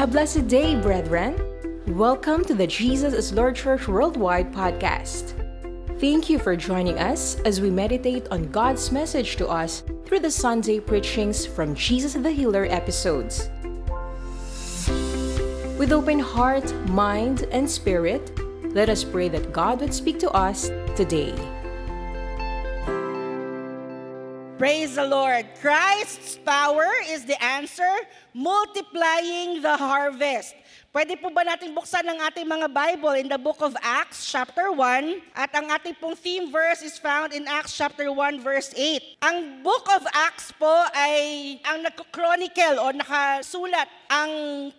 A blessed day, brethren. Welcome to the Jesus is Lord Church Worldwide podcast. Thank you for joining us as we meditate on God's message to us through the Sunday preachings from Jesus the Healer episodes. With open heart, mind, and spirit, let us pray that God would speak to us today. Praise the Lord. Christ's power is the answer, multiplying the harvest. Pwede po ba nating buksan ang ating mga Bible in the book of Acts chapter 1 at ang ating pong theme verse is found in Acts chapter 1 verse 8. Ang book of Acts po ay ang nagko-chronicle o nakasulat ang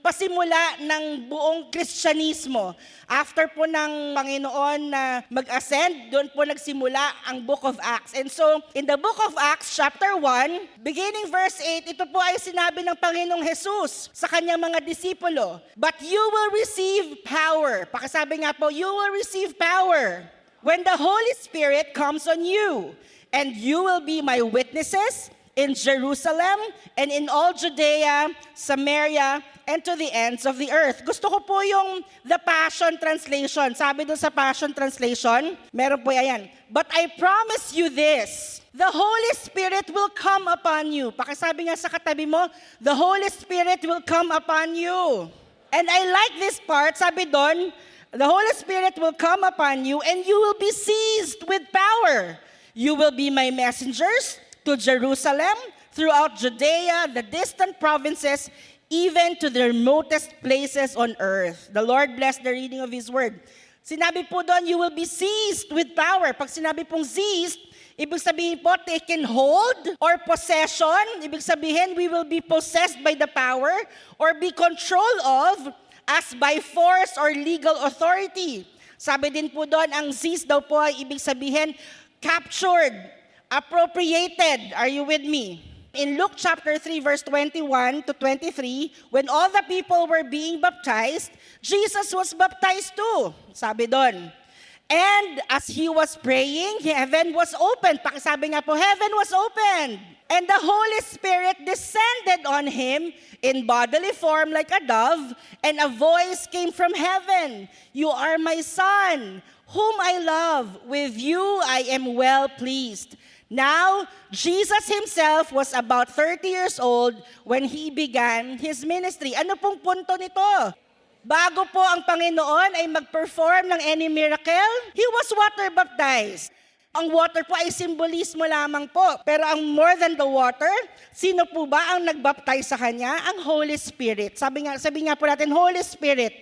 pasimula ng buong Kristyanismo. After po ng Panginoon na mag-ascend, doon po nagsimula ang book of Acts. And so, in the book of Acts chapter 1, beginning verse 8, ito po ay sinabi ng Panginoong Jesus sa kanyang mga disipulo, "But you will receive power." Pakisabi nga po, you will receive power when the Holy Spirit comes on you, and you will be my witnesses in Jerusalem and in all Judea, Samaria, and to the ends of the earth. Gusto ko po yung the Passion Translation. Sabi doon sa Passion Translation, meron po yan. "But I promise you this, the Holy Spirit will come upon you." Pakisabi nga sa katabi mo, the Holy Spirit will come upon you. And I like this part, sabi doon, the Holy Spirit will come upon you and you will be seized with power. You will be my messengers to Jerusalem, throughout Judea, the distant provinces, even to the remotest places on earth. The Lord bless the reading of His word. Sinabi po doon, you will be seized with power. Pag sinabi pong seized, ibig sabihin po, taken hold or possession. Ibig sabihin, we will be possessed by the power or be controlled of as by force or legal authority. Sabi din po doon, ang seized daw po ay ibig sabihin, captured, appropriated. Are you with me? In Luke chapter 3 verse 21 to 23, when all the people were being baptized, Jesus was baptized too. Sabi doon. And as he was praying, heaven was opened. Pakisabi nga po, heaven was opened. And the Holy Spirit descended on him in bodily form like a dove, and a voice came from heaven. "You are my son, whom I love. With you I am well pleased." Now, Jesus himself was about 30 years old when he began his ministry. Ano pong punto nito? Bago po ang Panginoon ay mag-perform ng any miracle, he was water baptized. Ang water po ay simbolismo lamang po. Pero ang more than the water, sino po ba ang nagbaptize sa kanya? Ang Holy Spirit. Sabi nga po natin, Holy Spirit.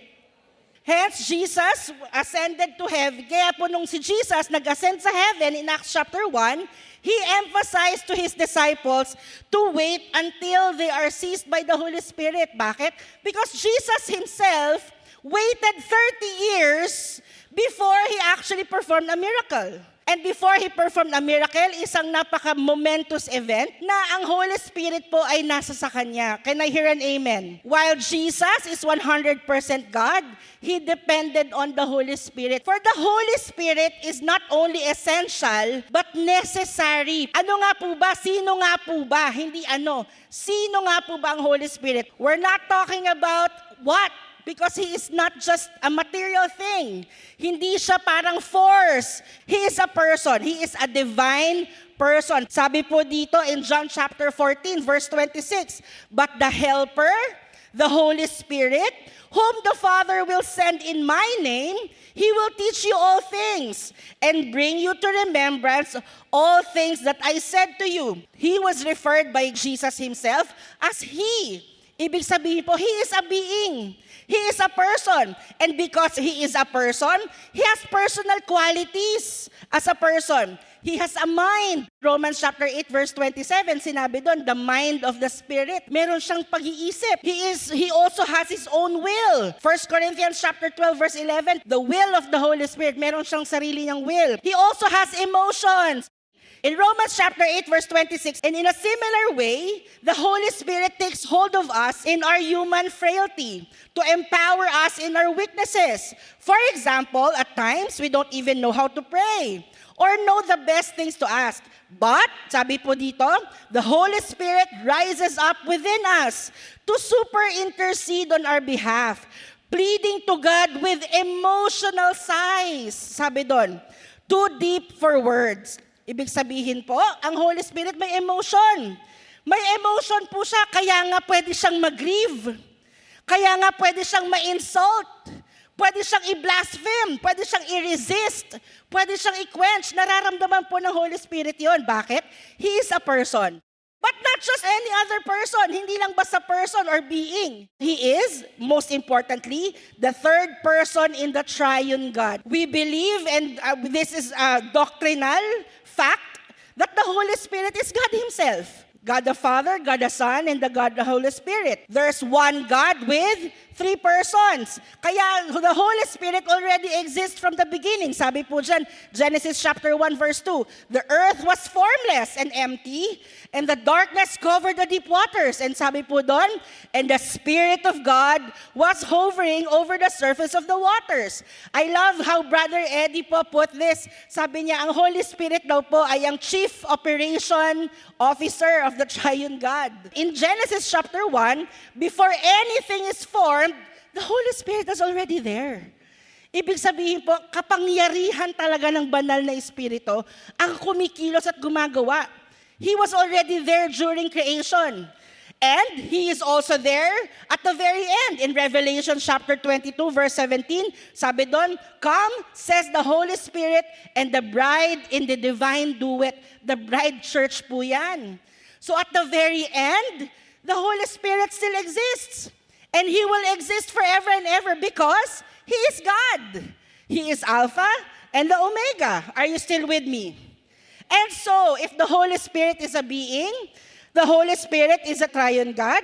Hence, Jesus ascended to heaven. Kaya po nung si Jesus nag-ascend sa heaven in Acts chapter 1, he emphasized to his disciples to wait until they are seized by the Holy Spirit. Bakit? Because Jesus himself waited 30 years before he actually performed a miracle. And before he performed a miracle, isang napaka-momentous event na ang Holy Spirit po ay nasa sa kanya. Can I hear an amen? While Jesus is 100% God, he depended on the Holy Spirit. For the Holy Spirit is not only essential, but necessary. Ano nga po ba? Sino nga po ba? Hindi ano. Sino nga po ba ang Holy Spirit? We're not talking about what? Because He is not just a material thing. Hindi siya parang force. He is a person. He is a divine person. Sabi po dito in John chapter 14, verse 26, "But the Helper, the Holy Spirit, whom the Father will send in my name, He will teach you all things and bring you to remembrance all things that I said to you." He was referred by Jesus himself as He. Ibig sabihin po, He is a being. He is a person. And because He is a person, He has personal qualities as a person. He has a mind. Romans chapter 8 verse 27, sinabi doon, the mind of the Spirit. Meron siyang pag-iisip. He also has His own will. 1 Corinthians chapter 12 verse 11, the will of the Holy Spirit. Meron siyang sarili niyang will. He also has emotions. In Romans chapter 8, verse 26, and in a similar way, the Holy Spirit takes hold of us in our human frailty to empower us in our weaknesses. For example, at times, we don't even know how to pray or know the best things to ask. But, sabi po dito, the Holy Spirit rises up within us to super intercede on our behalf, pleading to God with emotional sighs. Sabi doon, too deep for words. Ibig sabihin po, ang Holy Spirit may emotion. May emotion po siya, kaya nga pwede siyang mag-grieve. Kaya nga pwede siyang ma-insult. Pwede siyang i-blaspheme, pwede siyang i-resist, pwede siyang i-quench. Nararamdaman po ng Holy Spirit yon. Bakit? He is a person. But not just any other person. Hindi lang basta person or being. He is, most importantly, the third person in the triune God. We believe, and this is a doctrinal fact, that the Holy Spirit is God Himself. God the Father, God the Son, and the God the Holy Spirit. There's one God with three persons. Kaya the Holy Spirit already exists from the beginning. Sabi po dyan, Genesis chapter 1 verse 2, the earth was formless and empty, and the darkness covered the deep waters. And sabi po doon, and the Spirit of God was hovering over the surface of the waters. I love how Brother Eddie po put this. Sabi niya, ang Holy Spirit daw po ay ang Chief Operation Officer of the Triune God. In Genesis chapter 1, before anything is formed, the Holy Spirit is already there. Ibig sabihin po, kapangyarihan talaga ng banal na Espiritu ang kumikilos at gumagawa. He was already there during creation. And He is also there at the very end. In Revelation chapter 22, verse 17, sabi doon, come, says the Holy Spirit, and the bride in the divine duet. The bride church po yan. So at the very end, the Holy Spirit still exists. And He will exist forever and ever because He is God. He is Alpha and the Omega. Are you still with me? And so, if the Holy Spirit is a being, the Holy Spirit is a triune God,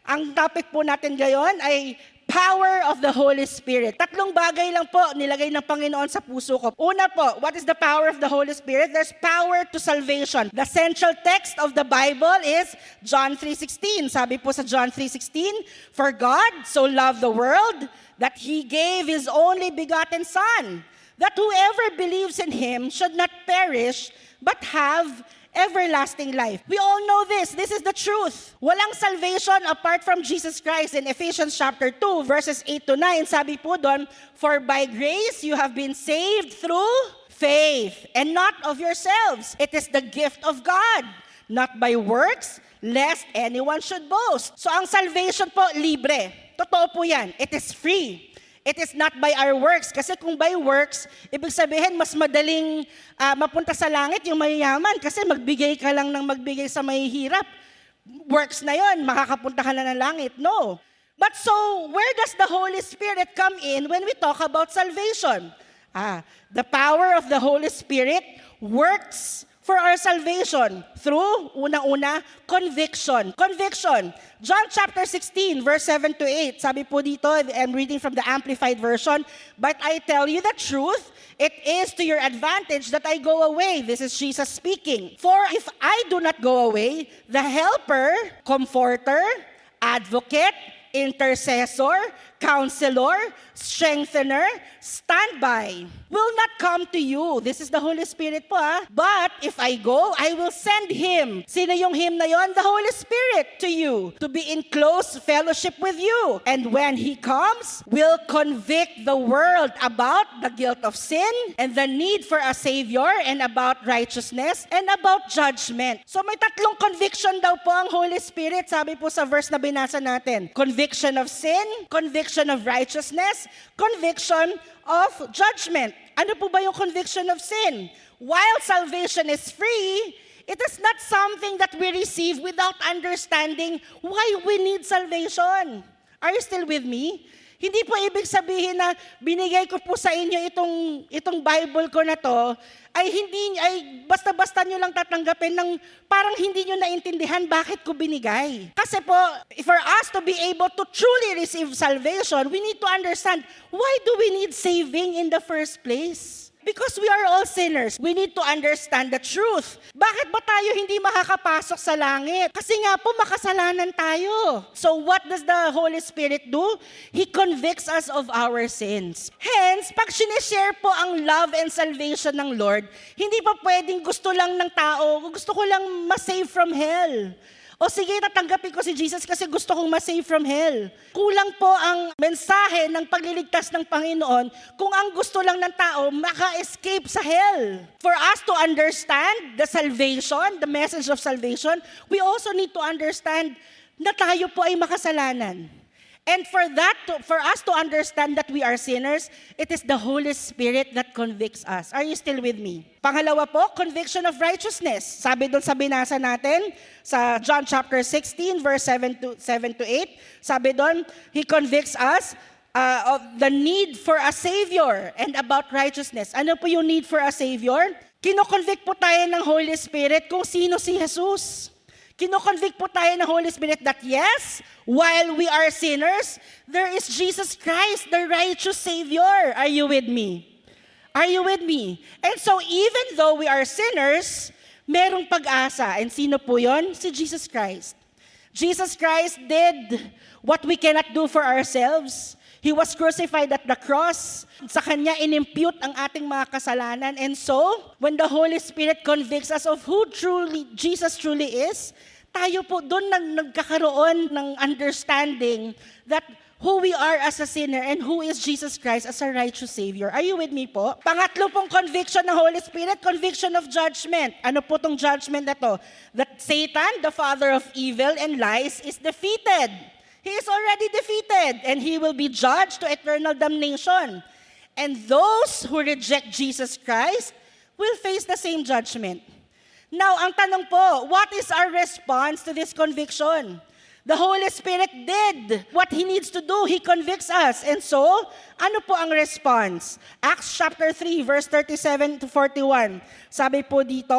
ang topic po natin ngayon ay power of the Holy Spirit. Tatlong bagay lang po nilagay ng Panginoon sa puso ko. Una po, what is the power of the Holy Spirit? There's power to salvation. The central text of the Bible is John 3:16. Sabi po sa John 3:16, for God so loved the world that He gave His only begotten Son, that whoever believes in Him should not perish, but have everlasting life. We all know this. This is the truth. Walang salvation apart from Jesus Christ. In Ephesians chapter 2, verses 8 to 9, sabi po doon, for by grace you have been saved through faith, and not of yourselves. It is the gift of God, not by works, lest anyone should boast. So ang salvation po, libre. Totoo po yan. It is free. It is not by our works. Kasi kung by works, ibig sabihin mas madaling mapunta sa langit yung mayayaman kasi magbigay ka lang ng magbigay sa mahihirap. Works na yon, makakapunta ka na ng langit. No. But so, where does the Holy Spirit come in when we talk about salvation? The power of the Holy Spirit works for our salvation through, una-una, conviction. Conviction. John chapter 16, verse 7 to 8. Sabi po dito, I'm reading from the Amplified Version, but I tell you the truth, it is to your advantage that I go away. This is Jesus speaking. For if I do not go away, the helper, comforter, advocate, intercessor, counselor, strengthener, standby, will not come to you. This is the Holy Spirit po But if I go, I will send Him. Sino yung Him na yon? The Holy Spirit to you, to be in close fellowship with you. And when He comes, will convict the world about the guilt of sin and the need for a Savior, and about righteousness and about judgment. So may tatlong conviction daw po ang Holy Spirit. Sabi po sa verse na binasa natin. Conviction of sin, conviction of righteousness, conviction of judgment. Ano po ba yung conviction of sin? While salvation is free, it is not something that we receive without understanding why we need salvation. Are you still with me? Hindi po ibig sabihin na binigay ko po sa inyo itong Bible ko na to, ay basta-basta nyo lang tatanggapin ng parang hindi nyo naintindihan bakit ko binigay. Kasi po, for us to be able to truly receive salvation, we need to understand why do we need saving in the first place? Because we are all sinners. We need to understand the truth. Bakit ba tayo hindi makakapasok sa langit? Kasi nga po, makasalanan tayo. So what does the Holy Spirit do? He convicts us of our sins. Hence, pag sinishare po ang love and salvation ng Lord, hindi pa pwedeng gusto lang ng tao, gusto ko lang ma-save from hell. O sige, tatanggapin ko si Jesus kasi gusto kong ma-save from hell. Kulang po ang mensahe ng pagliligtas ng Panginoon kung ang gusto lang ng tao maka-escape sa hell. For us to understand the salvation, the message of salvation, we also need to understand na tayo po ay makasalanan. And for us to understand that we are sinners, it is the Holy Spirit that convicts us. Are you still with me? Pangalawa po, conviction of righteousness. Sabi doon sa binasa natin, sa John chapter 16, verse 7 to 8, sabi doon, He convicts us of the need for a Savior and about righteousness. Ano po yung need for a Savior? Kino-convict po tayo ng Holy Spirit kung sino si Jesus. Kino-convict po tayo ng Holy Spirit that yes, while we are sinners, there is Jesus Christ, the righteous Savior. Are you with me? Are you with me? And so even though we are sinners, merong pag-asa. And sino po yon? Si Jesus Christ. Jesus Christ did what we cannot do for ourselves. He was crucified at the cross. Sa Kanya inimpute ang ating mga kasalanan. And so, when the Holy Spirit convicts us of who Jesus truly is, tayo po doon nagkakaroon ng understanding that who we are as a sinner and who is Jesus Christ as a righteous Savior. Are you with me po? Pangatlo pong conviction ng Holy Spirit, conviction of judgment. Ano po tong judgment na to? That Satan, the father of evil and lies, is defeated. He is already defeated and he will be judged to eternal damnation. And those who reject Jesus Christ will face the same judgment. Now, ang tanong po, what is our response to this conviction? The Holy Spirit did what He needs to do. He convicts us. And so, ano po ang response? Acts chapter 3, verse 37 to 41. Sabi po dito,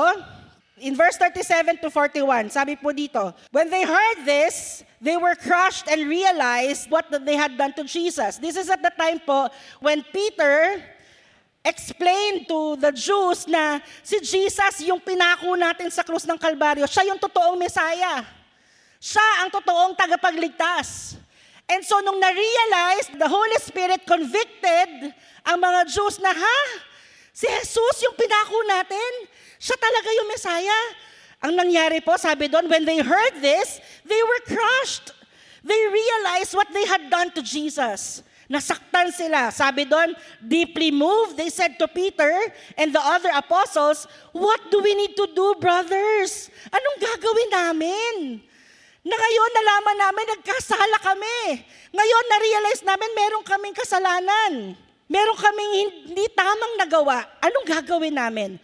in verse 37 to 41, sabi po dito, when they heard this, they were crushed and realized what they had done to Jesus. This is at the time po when Peter explained to the Jews na si Jesus, yung pinako natin sa krus ng Kalbaryo, siya yung totoong Mesaya. Siya ang totoong tagapagligtas. And so nung na-realize, the Holy Spirit convicted ang mga Jews na, si Jesus yung pinako natin, siya talaga yung Mesaya. Ang nangyari po, sabi doon, when they heard this, they were crushed. They realized what they had done to Jesus. Nasaktan sila. Sabi doon, deeply moved, they said to Peter and the other apostles, what do we need to do, brothers? Anong gagawin namin? Na ngayon, nalaman namin, nagkasala kami. Ngayon, na-realize namin, meron kaming kasalanan. Meron kaming hindi tamang nagawa. Anong gagawin namin?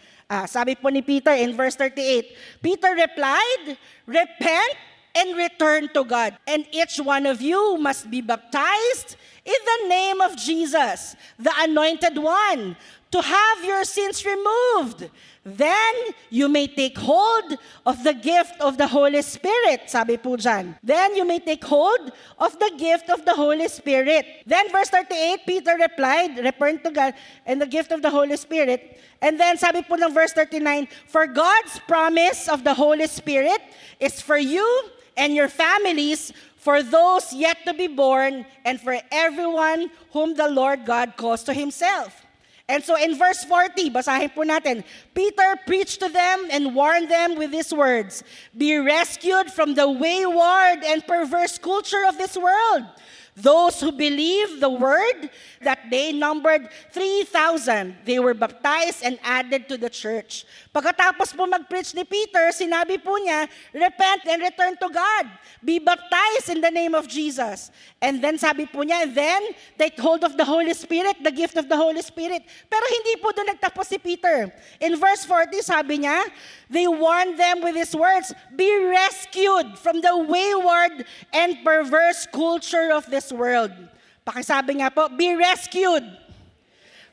Sabi po ni Peter in verse 38, Peter replied, repent and return to God. And each one of you must be baptized in the name of Jesus, the Anointed One, to have your sins removed. Then you may take hold of the gift of the Holy Spirit. Sabi po dyan. Then you may take hold of the gift of the Holy Spirit. Then verse 38, Peter replied, return to God and the gift of the Holy Spirit. And then sabi po ng verse 39, for God's promise of the Holy Spirit is for you and your families, for those yet to be born, and for everyone whom the Lord God calls to Himself. And so in verse 40, basahin po natin, Peter preached to them and warned them with these words, be rescued from the wayward and perverse culture of this world. Those who believed the word, that they numbered 3,000. They were baptized and added to the church. Pagkatapos po mag-preach ni Peter, sinabi po niya, repent and return to God. Be baptized in the name of Jesus. And then sabi po niya, and then take hold of the Holy Spirit, the gift of the Holy Spirit. Pero hindi po doon nagtapos si Peter. In verse 40, sabi niya, they warned them with these words, be rescued from the wayward and perverse culture of this world. Pakisabi nga po, be rescued.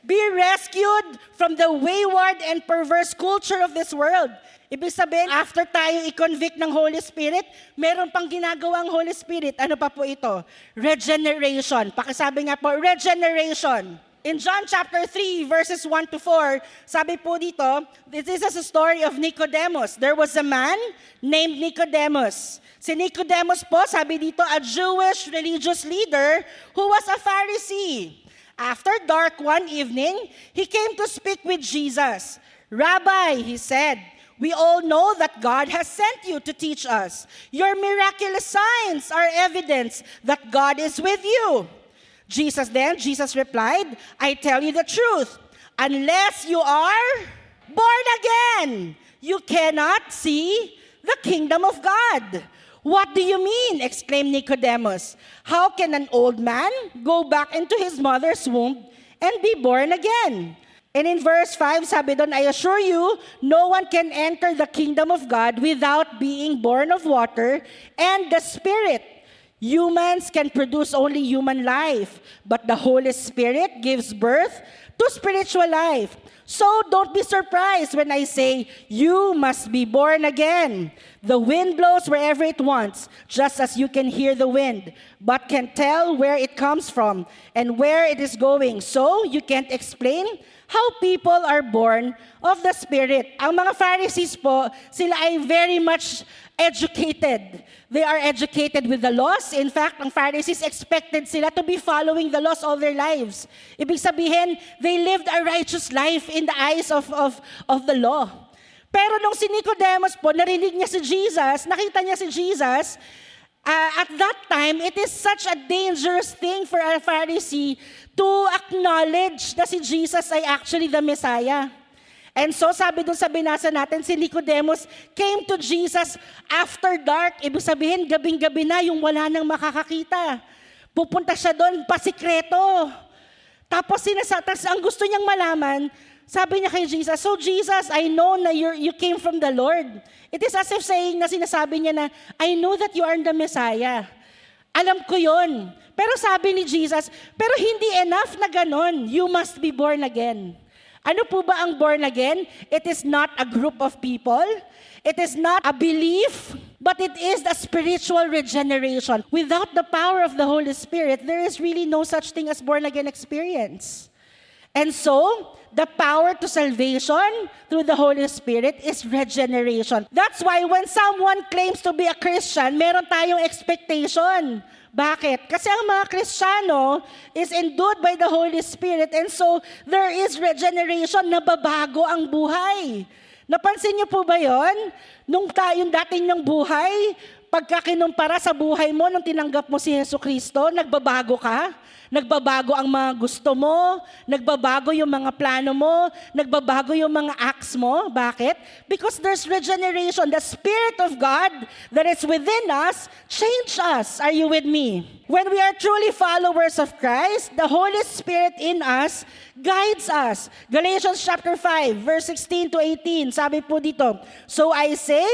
Be rescued from the wayward and perverse culture of this world. Ibig sabihin, after tayo i-convict ng Holy Spirit, meron pang ginagawang Holy Spirit. Ano pa po ito? Regeneration. Pakisabi nga po, regeneration. In John chapter 3, verses 1 to 4, sabi po dito, this is a story of Nicodemus. There was a man named Nicodemus. Si Nicodemus po, sabi dito, a Jewish religious leader who was a Pharisee. After dark one evening, he came to speak with Jesus. Rabbi, he said, we all know that God has sent you to teach us. Your miraculous signs are evidence that God is with you. Jesus replied, I tell you the truth. Unless you are born again, you cannot see the kingdom of God. What do you mean? Exclaimed Nicodemus. How can an old man go back into his mother's womb and be born again? And in verse 5, sabi doon, I assure you, no one can enter the kingdom of God without being born of water and the Spirit. Humans can produce only human life, but the Holy Spirit gives birth to spiritual life. So don't be surprised when I say, you must be born again. The wind blows wherever it wants, just as you can hear the wind, but can tell where it comes from and where it is going. So you can't explain how people are born of the Spirit. Ang mga Pharisees po, sila ay very much educated. They are educated with the laws. In fact, ang Pharisees expected sila to be following the laws all their lives. Ibig sabihin, they lived a righteous life in the eyes of the law. Pero nung si Nicodemus po, narinig niya si Jesus, nakita niya si Jesus, at that time, it is such a dangerous thing for a Pharisee to acknowledge na si Jesus ay actually the Messiah. And so sabi dun sa binasa natin, si Nicodemus came to Jesus after dark. Ibig sabihin, gabing-gabi na yung wala nang makakakita. Pupunta siya doon, pasikreto. Tapos ang gusto niyang malaman, sabi niya kay Jesus, so Jesus, I know na you came from the Lord. It is as if saying na sinasabi niya na, I know that you are the Messiah. Alam ko yon. Pero sabi ni Jesus, pero hindi enough na ganon. You must be born again. Ano po ba ang born again? It is not a group of people. It is not a belief, but it is a spiritual regeneration. Without the power of the Holy Spirit, there is really no such thing as born again experience. And so, the power to salvation through the Holy Spirit is regeneration. That's why when someone claims to be a Christian, meron tayong expectation. Bakit? Kasi ang mga Kristiyano is endued by the Holy Spirit, and so there is regeneration, nababago ang buhay. Napansin niyo po ba yon? Nung yung dating ng buhay, pagka kinumpara sa buhay mo nung tinanggap mo si Jesucristo, nagbabago ka? Nagbabago ang mga gusto mo, nagbabago yung mga plano mo, nagbabago yung mga acts mo. Bakit? Because there's regeneration. The Spirit of God that is within us change us. Are you with me? When we are truly followers of Christ, the Holy Spirit in us guides us. Galatians chapter 5, verse 16 to 18, sabi po dito, so I say,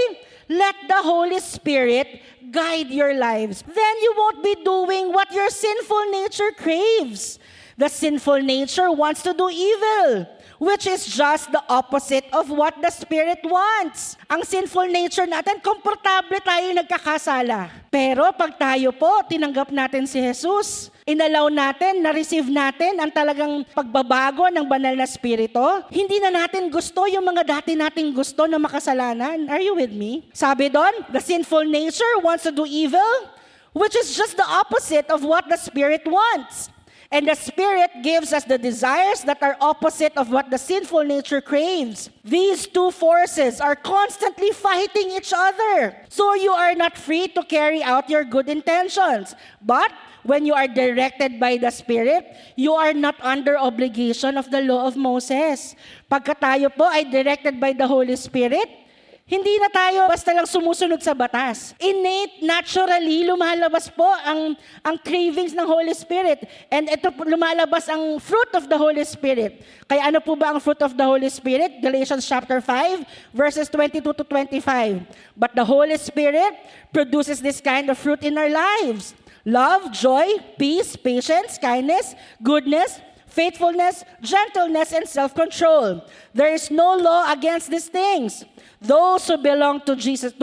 let the Holy Spirit guide your lives. Then you won't be doing what your sinful nature craves. The sinful nature wants to do evil, which is just the opposite of what the Spirit wants. Ang sinful nature natin, komportable tayo nagkakasala. Pero pag tayo po, tinanggap natin si Jesus, inalaw natin, na-receive natin ang talagang pagbabago ng banal na spirito, hindi na natin gusto yung mga dati nating gusto na makasalanan. Are you with me? Sabi doon, the sinful nature wants to do evil, which is just the opposite of what the Spirit wants. And the Spirit gives us the desires that are opposite of what the sinful nature craves. These two forces are constantly fighting each other. So you are not free to carry out your good intentions. But when you are directed by the Spirit, you are not under obligation of the law of Moses. Pagka tayo po ay directed by the Holy Spirit, hindi na tayo basta lang sumusunod sa batas. Innate, naturally, lumalabas po ang cravings ng Holy Spirit. And ito lumalabas ang fruit of the Holy Spirit. Kaya ano po ba ang fruit of the Holy Spirit? Galatians chapter 5, verses 22 to 25. But the Holy Spirit produces this kind of fruit in our lives. Love, joy, peace, patience, kindness, goodness, faithfulness, gentleness, and self-control. There is no law against these things. Those who belong to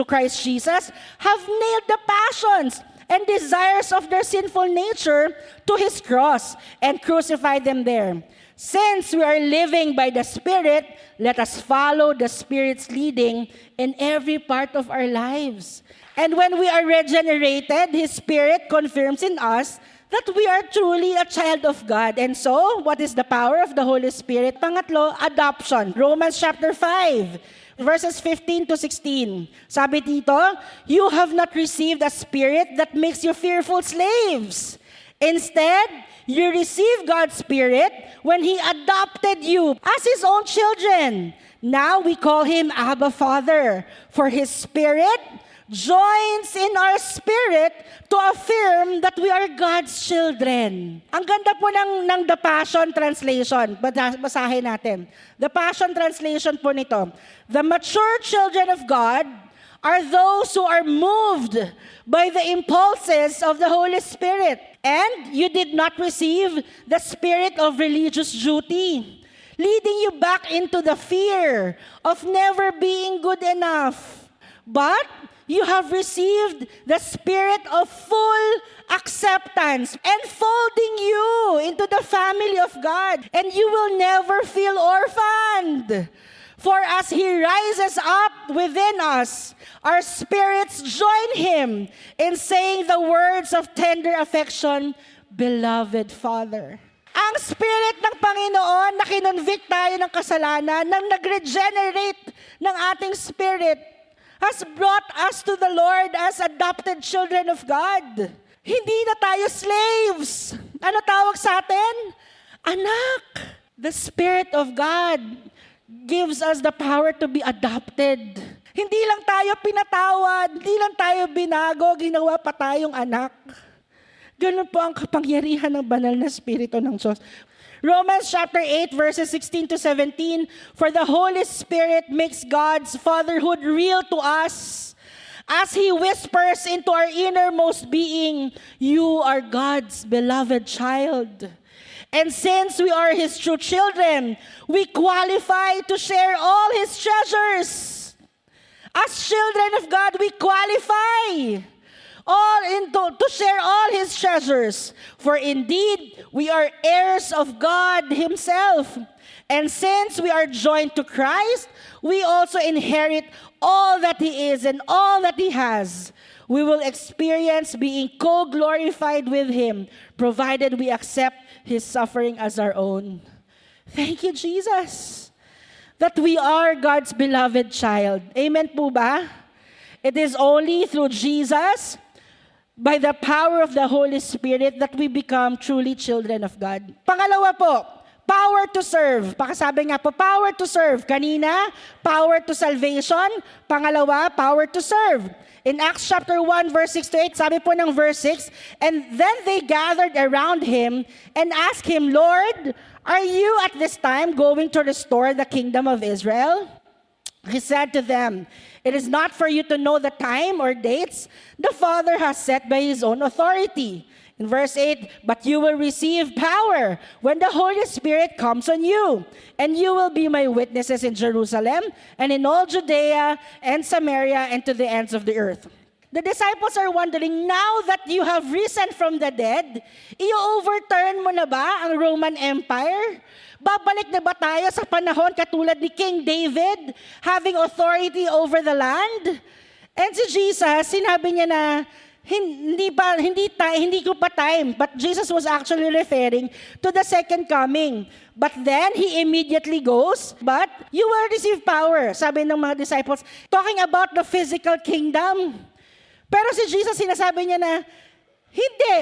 Christ Jesus, have nailed the passions and desires of their sinful nature to His cross and crucified them there. Since we are living by the Spirit, let us follow the Spirit's leading in every part of our lives. And when we are regenerated, His Spirit confirms in us that we are truly a child of God. And so, what is the power of the Holy Spirit? Pangatlo, adoption. Romans chapter 5, verses 15 to 16. Sabi dito, you have not received a spirit that makes you fearful slaves. Instead, you received God's Spirit when He adopted you as His own children. Now we call Him Abba Father, for His Spirit joins in our spirit to affirm that we are God's children. Ang ganda po ng The Passion Translation. Basahin natin. The Passion Translation po nito. The mature children of God are those who are moved by the impulses of the Holy Spirit. And you did not receive the spirit of religious duty, leading you back into the fear of never being good enough. But you have received the spirit of full acceptance, enfolding you into the family of God, and you will never feel orphaned. For as He rises up within us, our spirits join Him in saying the words of tender affection, Beloved Father. Ang Spirit ng Panginoon na kinonvict tayo ng kasalanan, nang nag-regenerate ng ating spirit, has brought us to the Lord as adopted children of God. Hindi na tayo slaves. Ano tawag sa atin? Anak. The Spirit of God gives us the power to be adopted. Hindi lang tayo pinatawad, hindi lang tayo binago, ginawa pa tayong anak. Ganun po ang kapangyarihan ng banal na Espiritu ng Diyos. Romans chapter 8, verses 16 to 17, for the Holy Spirit makes God's fatherhood real to us as He whispers into our innermost being, you are God's beloved child. And since we are His true children, we qualify to share all His treasures. As children of God, we qualify to share all His treasures. For indeed, we are heirs of God Himself. And since we are joined to Christ, we also inherit all that He is and all that He has. We will experience being co-glorified with Him, provided we accept His suffering as our own. Thank you, Jesus, that we are God's beloved child. Amen po ba? It is only through Jesus, by the power of the Holy Spirit, that we become truly children of God. Pangalawa po, power to serve. Pakasabi nga po, power to serve. Kanina, power to salvation. Pangalawa, power to serve. In Acts chapter 1, verse 6 to 8, sabi po ng verse 6, and then they gathered around Him and asked Him, Lord, are you at this time going to restore the kingdom of Israel? He said to them, it is not for you to know the time or dates the Father has set by His own authority. In verse 8, but you will receive power when the Holy Spirit comes on you, and you will be my witnesses in Jerusalem and in all Judea and Samaria and to the ends of the earth. The disciples are wondering, now that you have risen from the dead, i-overturn mo na ba ang Roman Empire? Babalik na ba tayo sa panahon katulad ni King David, having authority over the land? And si Jesus, sinabi niya na, hindi ko pa time. But Jesus was actually referring to the second coming. But then, He immediately goes, but you will receive power. Sabi ng mga disciples, talking about the physical kingdom. Pero si Jesus, sinasabi niya na, hindi,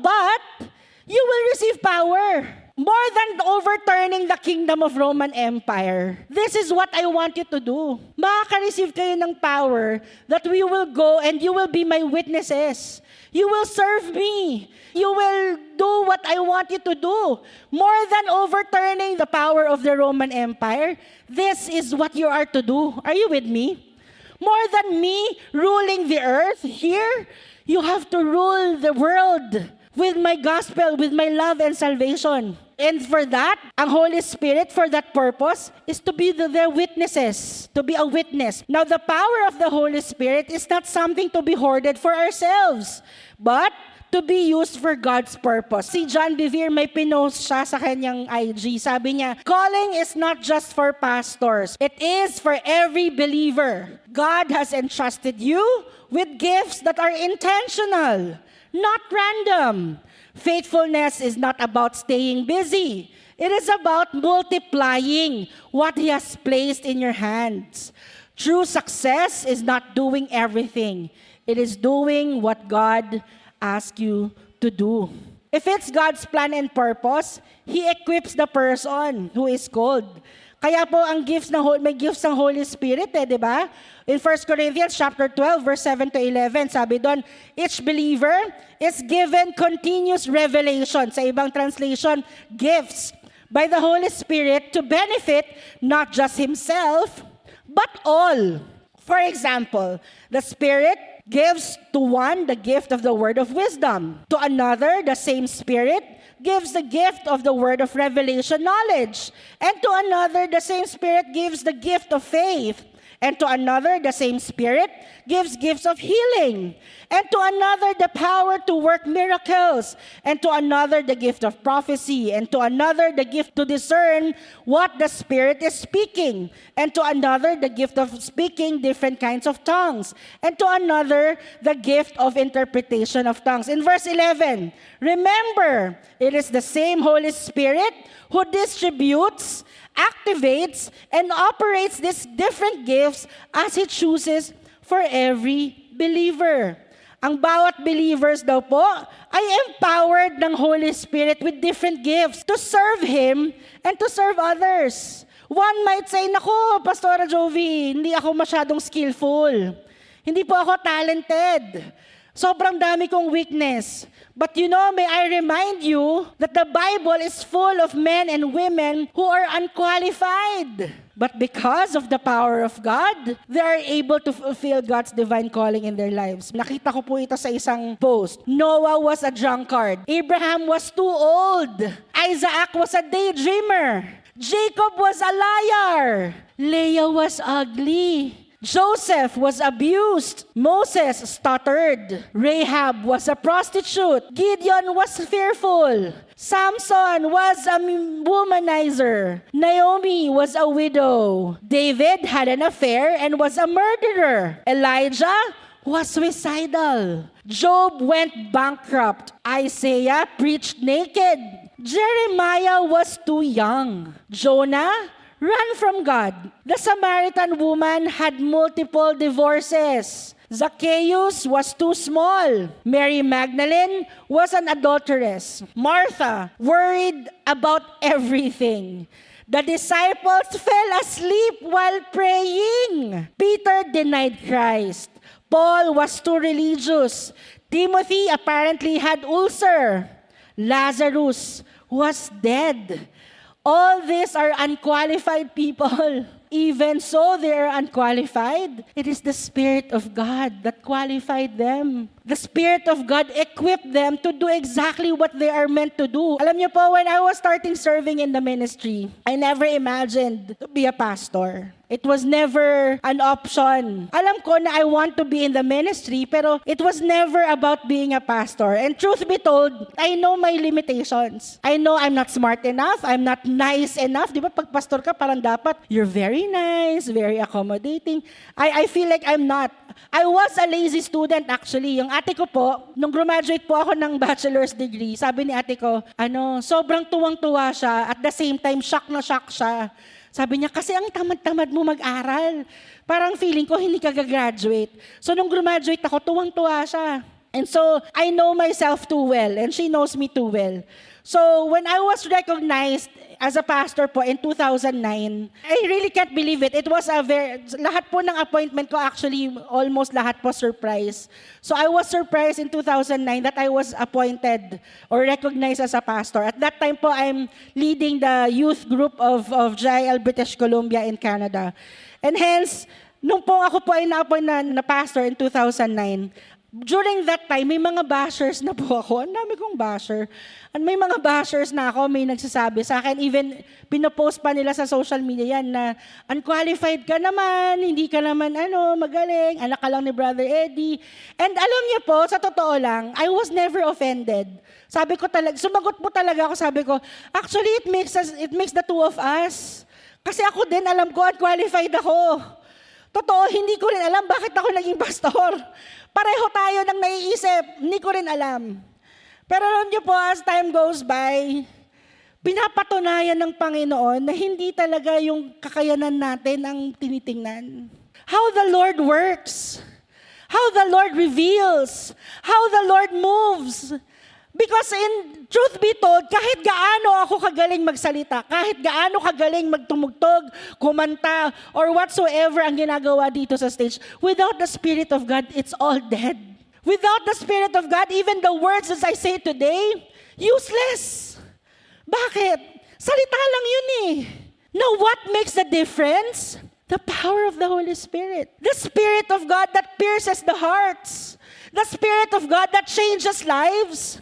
but you will receive power. More than overturning the kingdom of Roman Empire. This is what I want you to do. Makaka-receive kayo ng power that we will go and you will be my witnesses. You will serve me. You will do what I want you to do. More than overturning the power of the Roman Empire, this is what you are to do. Are you with me? More than me ruling the earth here, you have to rule the world with my gospel, with my love and salvation. And for that, ang Holy Spirit, for that purpose, is to be their witnesses, to be a witness. Now, the power of the Holy Spirit is not something to be hoarded for ourselves, but to be used for God's purpose. Si John Bevere, may pinost siya sa kanyang IG. Sabi niya, calling is not just for pastors. It is for every believer. God has entrusted you with gifts that are intentional, not random. Faithfulness is not about staying busy. It is about multiplying what He has placed in your hands. True success is not doing everything. It is doing what God asks you to do. If it's God's plan and purpose, He equips the person who is called. Kaya po ang may gifts ng Holy Spirit, di ba? In 1 Corinthians chapter 12, verse 7 to 11, sabi doon, each believer is given continuous revelation. Sa ibang translation, gifts by the Holy Spirit to benefit not just himself, but all. For example, the Spirit gives to one the gift of the word of wisdom. To another, the same Spirit gives the gift of the word of revelation knowledge. And to another, the same Spirit gives the gift of faith. And to another, the same Spirit gives gifts of healing. And to another, the power to work miracles. And to another, the gift of prophecy. And to another, the gift to discern what the Spirit is speaking. And to another, the gift of speaking different kinds of tongues. And to another, the gift of interpretation of tongues. In verse 11, remember, it is the same Holy Spirit who distributes, activates, and operates these different gifts as He chooses for every believer. Ang bawat believers daw po ay empowered ng Holy Spirit with different gifts to serve Him and to serve others. One might say, naku, Pastora Jovi, hindi ako masyadong skillful. Hindi po ako talented. Sobrang dami kong weakness. But may I remind you that the Bible is full of men and women who are unqualified. But because of the power of God, they are able to fulfill God's divine calling in their lives. Nakita ko po ito sa isang post. Noah was a drunkard. Abraham was too old. Isaac was a daydreamer. Jacob was a liar. Leah was ugly. Joseph was abused. Moses stuttered. Rahab was a prostitute. Gideon was fearful. Samson was a womanizer. Naomi was a widow. David had an affair and was a murderer. Elijah was suicidal. Job went bankrupt. Isaiah preached naked. Jeremiah was too young. Jonah ran from God. The Samaritan woman had multiple divorces. Zacchaeus was too small. Mary Magdalene was an adulteress. Martha worried about everything. The disciples fell asleep while praying. Peter denied Christ. Paul was too religious. Timothy apparently had ulcer. Lazarus was dead. All these are unqualified people. Even so, they are unqualified. It is the Spirit of God that qualified them. The Spirit of God equipped them to do exactly what they are meant to do. Alam niyo po, when I was starting serving in the ministry, I never imagined to be a pastor. It was never an option. Alam ko na I want to be in the ministry, pero it was never about being a pastor. And truth be told, I know my limitations. I know I'm not smart enough. I'm not nice enough. Di ba pag pastor ka, parang dapat you're very nice, very accommodating. I feel like I'm not. I was a lazy student actually. Yung ate ko po, nung graduate po ako ng bachelor's degree, sabi ni ate ko, sobrang tuwang-tuwa siya. At the same time, shock na shock siya. Sabi niya, kasi ang tamad-tamad mo mag-aral. Parang feeling ko, hindi ka gagraduate. So nung graduate ako, tuwang-tuwa siya. And so, I know myself too well, and she knows me too well. So when I was recognized as a pastor po in 2009, I really can't believe it. It was lahat po ng appointment ko actually, almost lahat po surprise. So I was surprised in 2009 that I was appointed or recognized as a pastor. At that time po, I'm leading the youth group of JIL British Columbia in Canada. And hence, nung po ako po ay na-appoint na pastor in 2009, During that time, may mga bashers na po ako. Ang dami kong basher. At may mga bashers na ako, may nagsasabi sa akin, even pinopost pa nila sa social media yan na unqualified ka naman, hindi ka naman magaling, anak ka lang ni Brother Eddie. And alam niyo po, sa totoo lang, I was never offended. Sabi ko talaga, sumagot po talaga ako, sabi ko, actually it makes the two of us. Kasi ako din, alam ko, unqualified ako. Totoo, hindi ko rin alam bakit ako naging pastor. Pareho tayo nang naiisip, hindi ko rin alam. Pero alam niyo po, as time goes by, pinapatunayan ng Panginoon na hindi talaga yung kakayanan natin ang tinitingnan. How the Lord works, how the Lord reveals, how the Lord moves. Because in truth be told, kahit gaano ako kagaling magsalita, kahit gaano kagaling magtumugtog, kumanta, or whatsoever ang ginagawa dito sa stage, without the Spirit of God, it's all dead. Without the Spirit of God, even the words as I say today, useless. Bakit? Salita lang yun eh. Now what makes the difference? The power of the Holy Spirit. The Spirit of God that pierces the hearts. The Spirit of God that changes lives.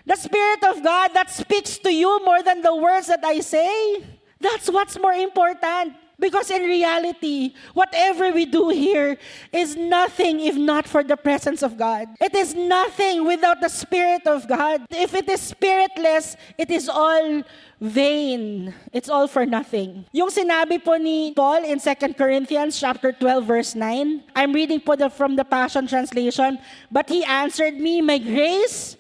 The Spirit of God that speaks to you more than the words that I say. That's what's more important. Because in reality, whatever we do here is nothing if not for the presence of God. It is nothing without the Spirit of God. If it is spiritless, it is all vain. It's all for nothing. Yung sinabi po ni Paul in 2 Corinthians chapter 12 verse 9, I'm reading po from the Passion Translation, but he answered me, my grace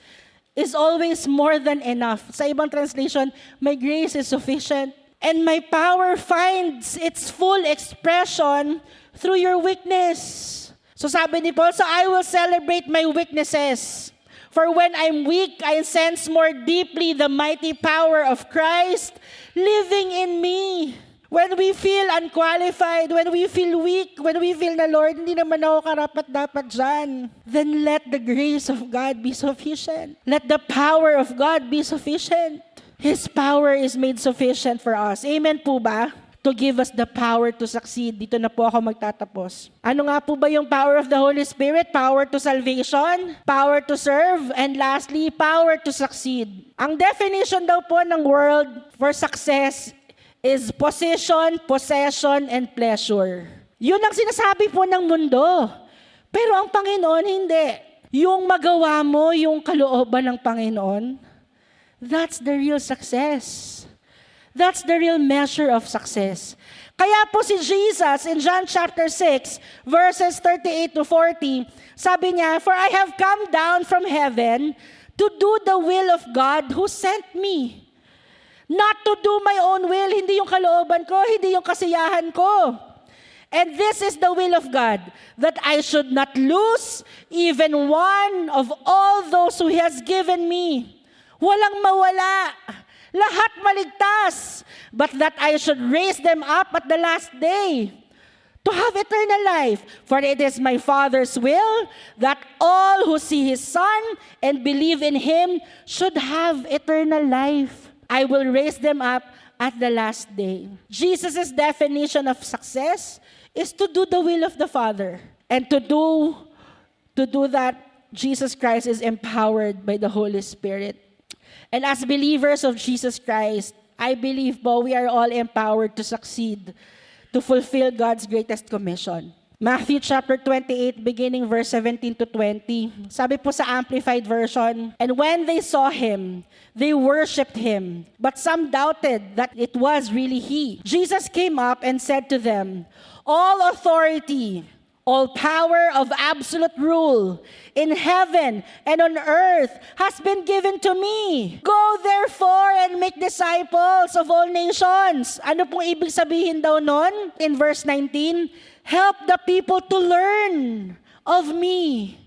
is always more than enough. Sa ibang translation, my grace is sufficient. And my power finds its full expression through your weakness. So sabi ni Paul, so I will celebrate my weaknesses. For when I'm weak, I sense more deeply the mighty power of Christ living in me. When we feel unqualified, when we feel weak, when we feel na Lord, hindi naman ako karapat-dapat dyan, then let the grace of God be sufficient. Let the power of God be sufficient. His power is made sufficient for us. Amen po ba? To give us the power to succeed. Dito na po ako magtatapos. Ano nga po ba yung power of the Holy Spirit? Power to salvation, power to serve, and lastly, power to succeed. Ang definition daw po ng world for success is position, possession, and pleasure. Yun ang sinasabi po ng mundo. Pero ang Panginoon, hindi. Yung magawa mo, yung kalooban ng Panginoon, that's the real success. That's the real measure of success. Kaya po si Jesus in John chapter 6, verses 38 to 40, sabi niya, for I have come down from heaven to do the will of God who sent me. Not to do my own will, hindi yung kalooban ko, hindi yung kasiyahan ko. And this is the will of God, that I should not lose even one of all those who He has given me. Walang mawala, lahat maligtas, but that I should raise them up at the last day, to have eternal life. For it is my Father's will that all who see His Son and believe in Him should have eternal life. I will raise them up at the last day. Jesus' definition of success is to do the will of the Father. And to do that, Jesus Christ is empowered by the Holy Spirit. And as believers of Jesus Christ, I believe we are all empowered to succeed, to fulfill God's greatest commission. Matthew chapter 28, beginning verse 17 to 20. Sabi po sa Amplified Version, and when they saw Him, they worshipped Him, but some doubted that it was really He. Jesus came up and said to them, all authority, all power of absolute rule in heaven and on earth has been given to me. Go therefore and make disciples of all nations. Ano pong ibig sabihin daw nun? In verse 19, help the people to learn of me,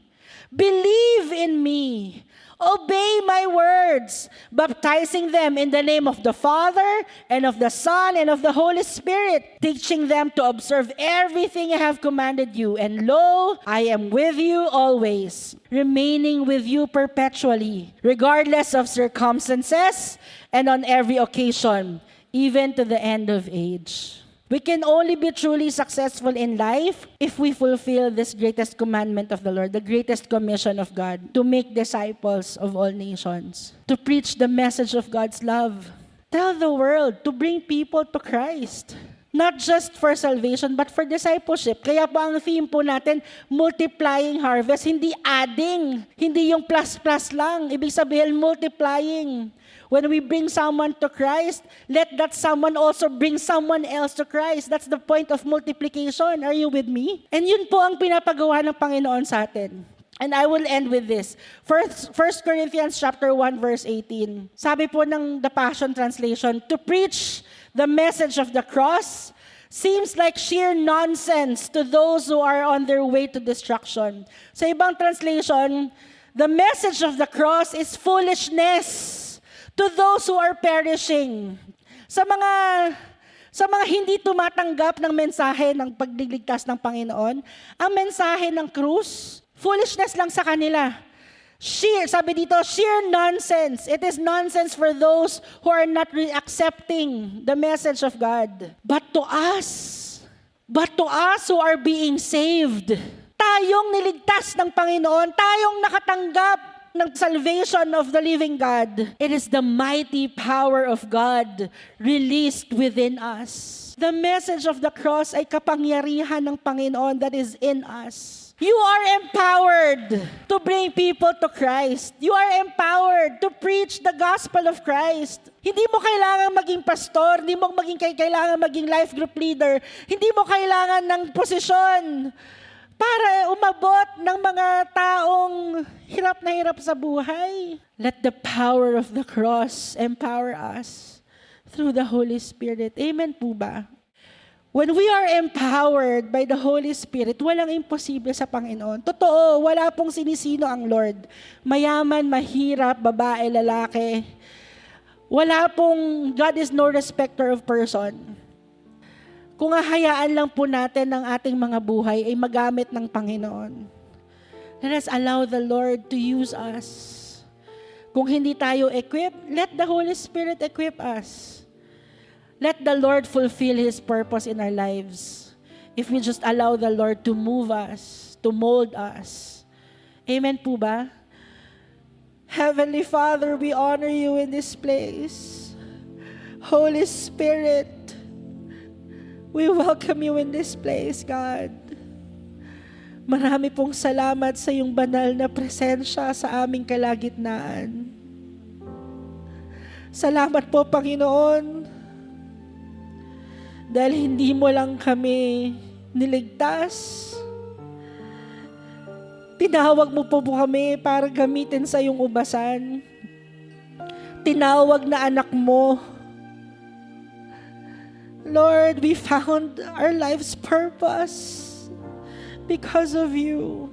believe in me, obey my words, baptizing them in the name of the Father and of the Son and of the Holy Spirit, teaching them to observe everything I have commanded you. And lo, I am with you always, remaining with you perpetually, regardless of circumstances and on every occasion, even to the end of age. We can only be truly successful in life if we fulfill this greatest commandment of the Lord, the greatest commission of God, to make disciples of all nations, to preach the message of God's love. Tell the world to bring people to Christ. Not just for salvation, but for discipleship. Kaya po ang theme po natin, multiplying harvest, hindi adding, hindi yung plus-plus lang. Ibig sabihin, multiplying. When we bring someone to Christ, let that someone also bring someone else to Christ. That's the point of multiplication. Are you with me? And yun po ang pinapagawa ng Panginoon sa atin. And I will end with this. 1 Corinthians chapter 1 verse 18. Sabi po ng The Passion Translation, to preach the message of the cross seems like sheer nonsense to those who are on their way to destruction. Sa ibang translation, the message of the cross is foolishness to those who are perishing. Sa mga hindi tumatanggap ng mensahe ng pagligligtas ng Panginoon, ang mensahe ng krus, foolishness lang sa kanila. Sabi dito, sheer nonsense. It is nonsense for those who are not accepting the message of God. But to us who are being saved, tayong niligtas ng Panginoon, tayong nakatanggap ng salvation of the living God, it is the mighty power of God released within us. The message of the cross ay kapangyarihan ng Panginoon that is in us. You are empowered to bring people to Christ. You are empowered to preach the gospel of Christ. Hindi mo kailangan maging pastor, hindi mo kailangan maging life group leader, hindi mo kailangan ng posisyon para umabot ng mga taong hirap na hirap sa buhay. Let the power of the cross empower us through the Holy Spirit. Amen po ba? When we are empowered by the Holy Spirit, walang imposible sa Panginoon. Totoo, wala pong sinisino ang Lord. Mayaman, mahirap, babae, lalaki. Wala pong, God is no respecter of person. Kung hahayaan lang po natin ang ating mga buhay ay magamit ng Panginoon. Let us allow the Lord to use us. Kung hindi tayo equipped, let the Holy Spirit equip us. Let the Lord fulfill His purpose in our lives. If we just allow the Lord to move us, to mold us. Amen po ba? Heavenly Father, we honor you in this place. Holy Spirit, we welcome you in this place, God. Marami pong salamat sa iyong banal na presensya sa aming kalagitnaan. Salamat po, Panginoon, dahil hindi mo lang kami niligtas. Tinawag mo po kami para gamitin sa iyong ubasan. Tinawag na anak mo. Lord, we found our life's purpose because of you.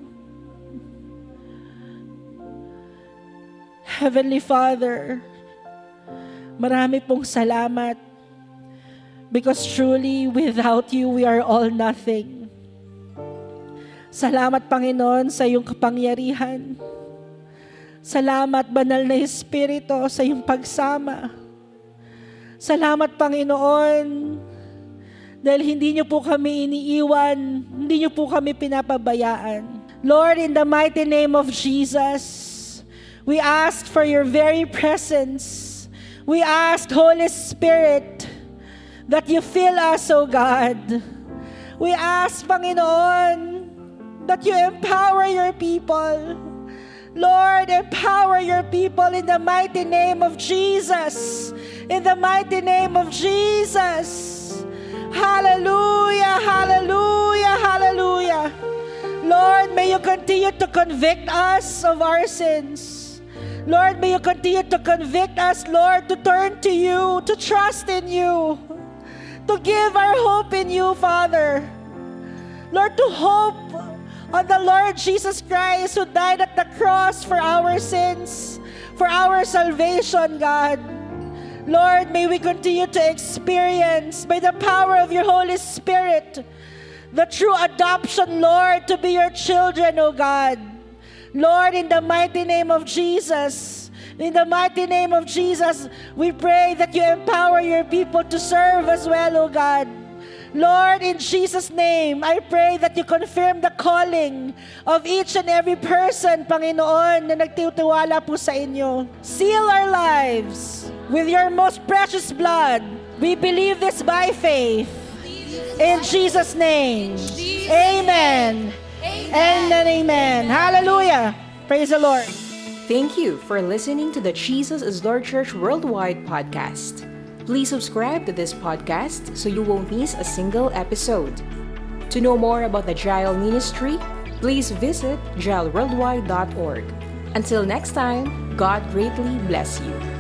Heavenly Father, marami pong salamat because truly without you, we are all nothing. Salamat, Panginoon, sa iyong kapangyarihan. Salamat, Banal na Espiritu, sa iyong pagsama. Salamat, Panginoon, dahil hindi niyo po kami iniiwan, hindi niyo po kami pinapabayaan. Lord, in the mighty name of Jesus, we ask for your very presence. We ask, Holy Spirit, that you fill us, O God. We ask, Panginoon, that you empower your people. Lord, empower your people in the mighty name of Jesus. In the mighty name of Jesus. Hallelujah, hallelujah, hallelujah. Lord, may you continue to convict us of our sins. Lord, may you continue to convict us, Lord, to turn to you, to trust in you, to give our hope in you, Father. Lord, to hope on the Lord Jesus Christ who died at the cross for our sins, for our salvation, God. Lord, may we continue to experience, by the power of your Holy Spirit, the true adoption, Lord, to be your children, O God. Lord, in the mighty name of Jesus, in the mighty name of Jesus, we pray that you empower your people to serve as well, O God. Lord, in Jesus' name, I pray that you confirm the calling of each and every person, Panginoon, na nagtitiwala po sa inyo. Seal our lives with your most precious blood. We believe this by faith. In Jesus' name. Amen. And amen. Hallelujah. Praise the Lord. Thank you for listening to the Jesus is Lord Church Worldwide podcast. Please subscribe to this podcast so you won't miss a single episode. To know more about the Jael Ministry, please visit jailworldwide.org. Until next time, God greatly bless you.